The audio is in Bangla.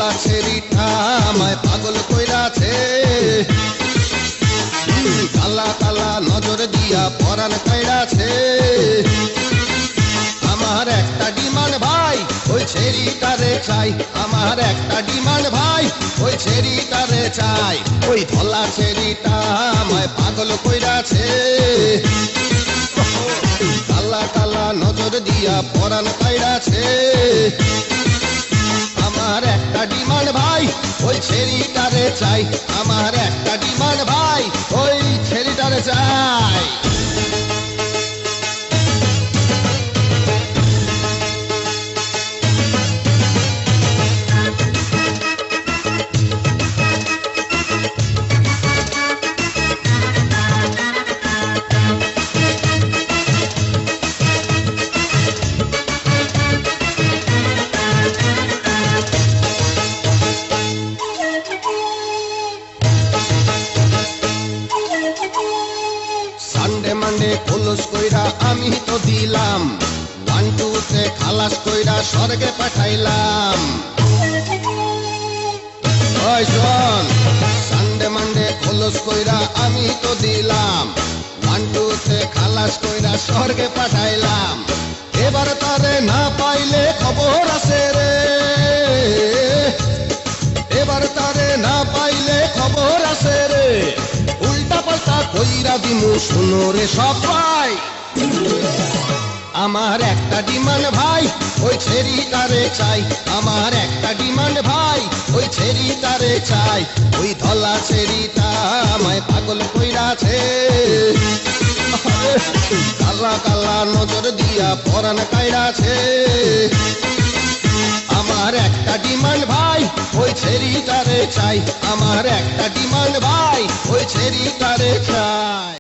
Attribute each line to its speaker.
Speaker 1: ধলা ছেড়িটা আমায় পাগল কইরাছে, কালা কালা নজর দিয়া পরাণ কাইড়াছে। আমার একটা ডিমান্ড ভাই, ওই ছেড়িটারে চাই। আমার একটা ডিমান্ড ভাই, ওই ছেড়িটারে চাই। ওই ধলা ছেড়িটা আমায় পাগল কইরাছে, কালা কালা নজর দিয়া পরাণ কাইড়াছে। আমার একটা ডিমান্ড ভাই, ওই ছেড়িটারে চাই। আমার একটা ডিমান্ড ভাই, ওই ছেড়িটারে চাই। সানডে মানডে খোলস কইরা আমি তো দিলাম, 1 2 তে খালাস কইরা স্বর্গে পাঠাইলাম। ওই শোন, সানডে মানডে খোলস কইরা আমি তো দিলাম, 1 2 তে খালাস কইরা স্বর্গে পাঠাইলাম। এবার তারে না পাইলে খবর আছে রে, এবার তারে না পাইলে খবর আছে রে। উল্টা পাল্টা কইরা দিমু শুনো রে সবাই। আমার একটা ডিমান্ড ভাই, ওই ছেড়িটারে চাই। আমার একটা ডিমান্ড ভাই, ওই ছেড়িটারে চাই। ওই ধলা ছেড়িটা আমায় পাগল কইরাছে, কালা কালা নজর দিয়া পরাণ কাইড়াছে। আমার একটা ডিমান্ড ভাই, ওই ছেড়িটারে চাই। আমার একটা ডিমান্ড ভাই, ওই ছেড়িটারে চাই।